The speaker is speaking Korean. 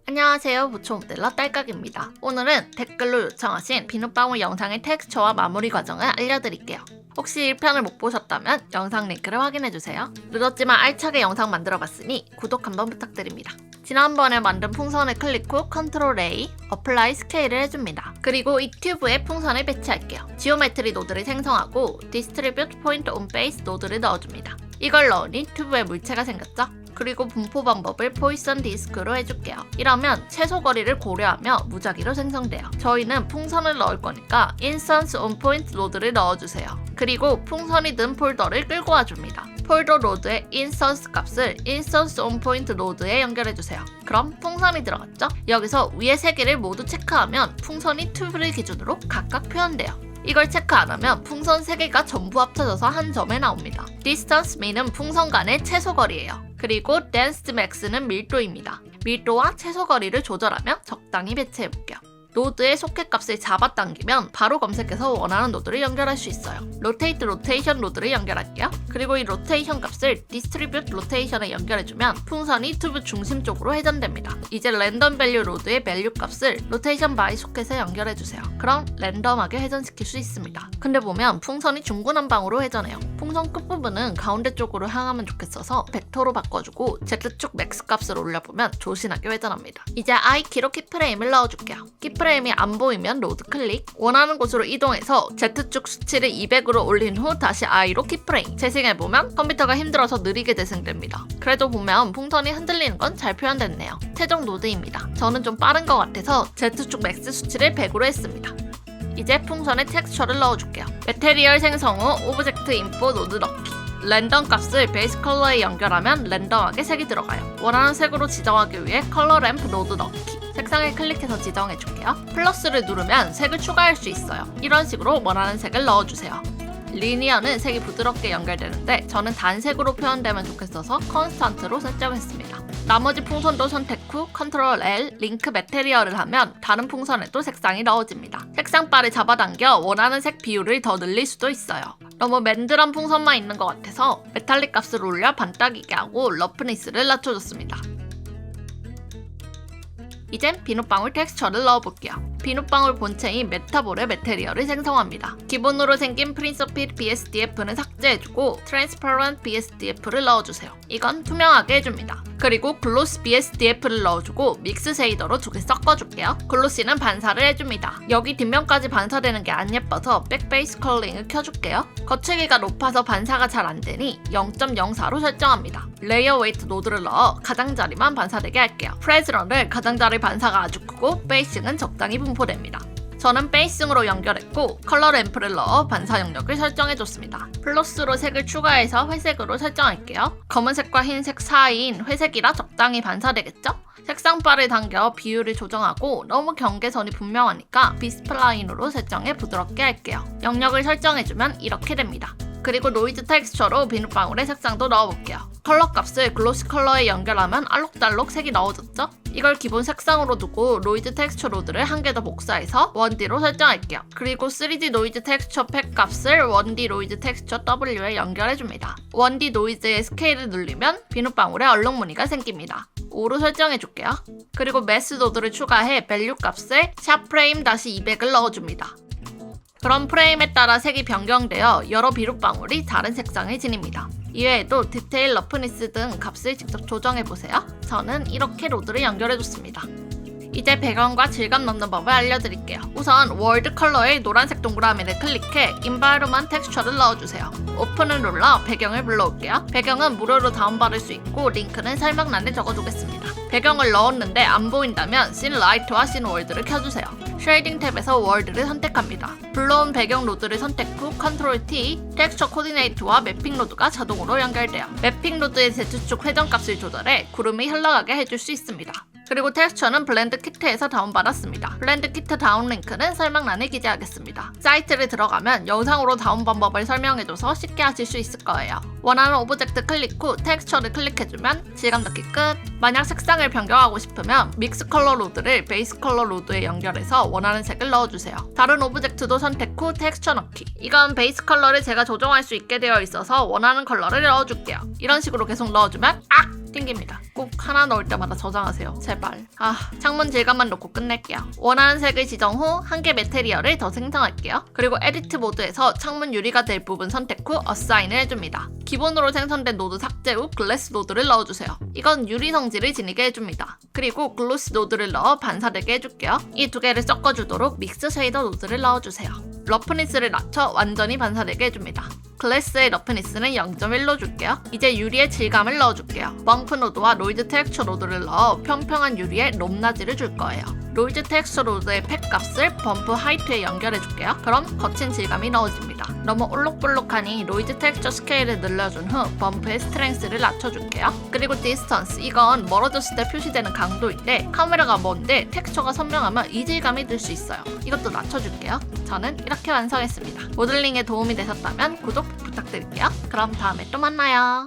안녕하세요, 부초 모델러 딸깍입니다. 오늘은 댓글로 요청하신 비눗방울 영상의 텍스처와 마무리 과정을 알려드릴게요. 혹시 1편을 못 보셨다면 영상 링크를 확인해주세요. 늦었지만 알차게 영상 만들어봤으니 구독 한번 부탁드립니다. 지난번에 만든 풍선을 클릭 후 컨트롤 A, 어플라이 스케일을 해줍니다. 그리고 이 튜브에 풍선을 배치할게요. 지오메트리 노드를 생성하고 디스트리뷰트 포인트 온 베이스 노드를 넣어줍니다. 이걸 넣으니 튜브에 물체가 생겼죠? 그리고 분포 방법을 포이선 디스크로 해줄게요. 이러면 최소 거리를 고려하며 무작위로 생성돼요. 저희는 풍선을 넣을 거니까 인스턴스 온 포인트 노드를 넣어주세요. 그리고 풍선이 든 폴더를 끌고 와줍니다. 폴더 노드의 인스턴스 값을 인스턴스 온 포인트 노드에 연결해주세요. 그럼 풍선이 들어갔죠? 여기서 위에 세 개를 모두 체크하면 풍선이 튜브를 기준으로 각각 표현돼요. 이걸 체크 안 하면 풍선 3개가 전부 합쳐져서 한 점에 나옵니다. Distance mean은 풍선 간의 최소 거리예요. 그리고 Density max는 밀도입니다. 밀도와 최소 거리를 조절하며 적당히 배치해볼게요. 노드의 소켓 값을 잡아당기면 바로 검색해서 원하는 노드를 연결할 수 있어요. Rotate Rotation 노드를 연결할게요. 그리고 이 로테이션 값을 Distribute Rotation에 연결해주면 풍선이 튜브 중심 쪽으로 회전됩니다. 이제 랜덤 밸류 노드의 밸류 값을 Rotation by 소켓에 연결해주세요. 그럼 랜덤하게 회전시킬 수 있습니다. 근데 보면 풍선이 중구난방으로 회전해요. 풍선 끝부분은 가운데 쪽으로 향하면 좋겠어서 벡터로 바꿔주고 Z축 맥스 값을 올려보면 조신하게 회전합니다. 이제 I키로 키프레임을 넣어줄게요. 키프레임이 안 보이면 로드 클릭, 원하는 곳으로 이동해서 Z축 수치를 200으로 올린 후 다시 I로 키프레임. 재생해보면 컴퓨터가 힘들어서 느리게 재생됩니다. 그래도 보면 풍선이 흔들리는 건 잘 표현됐네요. 최종 노드입니다. 저는 좀 빠른 것 같아서 Z축 맥스 수치를 100으로 했습니다. 이제 풍선에 텍스처를 넣어줄게요. 매테리얼 생성 후 오브젝트 인포 노드 넣기. 랜덤 값을 베이스 컬러에 연결하면 랜덤하게 색이 들어가요. 원하는 색으로 지정하기 위해 컬러 램프 노드 넣기. 색상을 클릭해서 지정해줄게요. 플러스를 누르면 색을 추가할 수 있어요. 이런 식으로 원하는 색을 넣어주세요. 리니어는 색이 부드럽게 연결되는데 저는 단색으로 표현되면 좋겠어서 컨스탄트로 설정했습니다. 나머지 풍선도 선택 후 컨트롤 L, 링크 매테리얼을 하면 다른 풍선에도 색상이 넣어집니다. 색상바를 잡아당겨 원하는 색 비율을 더 늘릴 수도 있어요. 너무 맨들한 풍선만 있는 것 같아서 메탈릭 값을 올려 반딱이게 하고 러프니스를 낮춰줬습니다. 이젠 비눗방울 텍스처를 넣어볼게요. 비눗방울 본체인 메타볼의 매테리얼을 생성합니다. 기본으로 생긴 프린서핏 BSDF는 삭제해주고 트랜스퍼런트 BSDF를 넣어주세요. 이건 투명하게 해줍니다. 그리고 글로시 BSDF를 넣어주고 믹스 쉐이더로 2개 섞어줄게요. 글로시는 반사를 해줍니다. 여기 뒷면까지 반사되는 게 안 예뻐서 백베이스 컬링을 켜줄게요. 거치기가 높아서 반사가 잘 안되니 0.04로 설정합니다. 레이어 웨이트 노드를 넣어 가장자리만 반사되게 할게요. 프레즈런을 가장자리 반사가 아주 크고 베이싱은 적당히 분포됩니다. 저는 베이싱으로 연결했고 컬러 램프를 넣어 반사 영역을 설정해줬습니다. 플러스로 색을 추가해서 회색으로 설정할게요. 검은색과 흰색 사이인 회색이라 적당히 반사되겠죠? 색상바를 당겨 비율을 조정하고 너무 경계선이 분명하니까 비스플라인으로 설정해 부드럽게 할게요. 영역을 설정해주면 이렇게 됩니다. 그리고 노이즈 텍스처로 비눗방울의 색상도 넣어볼게요. 컬러 값을 글로시 컬러에 연결하면 알록달록 색이 넣어졌죠? 이걸 기본 색상으로 두고 노이즈 텍스처 로드를 한 개 더 복사해서 1D로 설정할게요. 그리고 3D 노이즈 텍스처 팩 값을 1D 노이즈 tekture W에 연결해줍니다. 1D 노이즈의 스케일을 늘리면 비눗방울에 얼룩무늬가 생깁니다. 5로 설정해줄게요. 그리고 매스 노드를 추가해 밸류 값을 샵프레임 -200을 넣어줍니다. 그럼 프레임에 따라 색이 변경되어 여러 비눗방울이 다른 색상을 지닙니다. 이외에도 디테일, 러프니스 등 값을 직접 조정해보세요. 저는 이렇게 로드를 연결해줬습니다. 이제 배경과 질감 넣는 법을 알려드릴게요. 우선 월드 컬러의 노란색 동그라미를 클릭해 Environment 텍스처를 넣어주세요. 오픈을 눌러 배경을 불러올게요. 배경은 무료로 다운받을 수 있고 링크는 설명란에 적어두겠습니다. 배경을 넣었는데 안 보인다면 Scene Light와 Scene World를 켜주세요. 쉐이딩 탭에서 월드를 선택합니다. 불러온 배경 로드를 선택 후 컨트롤 T, 텍스처 코디네이트와 매핑 로드가 자동으로 연결돼요. 매핑 로드의 Z축 회전값을 조절해 구름이 흘러가게 해줄 수 있습니다. 그리고 텍스처는 블렌드 키트에서 다운받았습니다. 블렌드 키트 다운 링크는 설명란에 기재하겠습니다. 사이트를 들어가면 영상으로 다운 방법을 설명해줘서 쉽게 하실 수 있을 거예요. 원하는 오브젝트 클릭 후 텍스처를 클릭해주면 질감 넣기 끝! 만약 색상을 변경하고 싶으면 믹스 컬러 로드를 베이스 컬러 로드에 연결해서 원하는 색을 넣어주세요. 다른 오브젝트도 선택 후 텍스처 넣기. 이건 베이스 컬러를 제가 조정할 수 있게 되어 있어서 원하는 컬러를 넣어줄게요. 이런 식으로 계속 넣어주면 튕깁니다. 꼭 하나 넣을 때마다 저장하세요. 제발. 창문 질감만 놓고 끝낼게요. 원하는 색을 지정 후 한 개 매테리얼을 더 생성할게요. 그리고 에디트 모드에서 창문 유리가 될 부분 선택 후 어사인을 해줍니다. 기본으로 생성된 노드 삭제 후 글래스 노드를 넣어주세요. 이건 유리 성질을 지니게 해줍니다. 그리고 글로시 노드를 넣어 반사되게 해줄게요. 이 두 개를 섞어주도록 믹스 쉐이더 노드를 넣어주세요. 러프니스를 낮춰 완전히 반사되게 해줍니다. 글래스의 러프니스는 0.1로 줄게요. 이제 유리의 질감을 넣어줄게요. 범프 노드와 노이즈 텍스처 노드를 넣어 평평한 유리에 높낮이를 줄 거예요. 노이즈 텍스처 노드의 팩 값을 범프 하이트에 연결해줄게요. 그럼 거친 질감이 넣어집니다. 너무 올록볼록하니 노이즈 텍스처 스케일을 늘려준 후 범프의 스트렝스를 낮춰줄게요. 그리고 디스턴스, 이건 멀어졌을 때 표시되는 강도인데 카메라가 먼데 텍스처가 선명하면 이질감이 들 수 있어요. 이것도 낮춰줄게요. 저는 이렇게 완성했습니다. 모델링에 도움이 되셨다면 구독 부탁드릴게요. 그럼 다음에 또 만나요.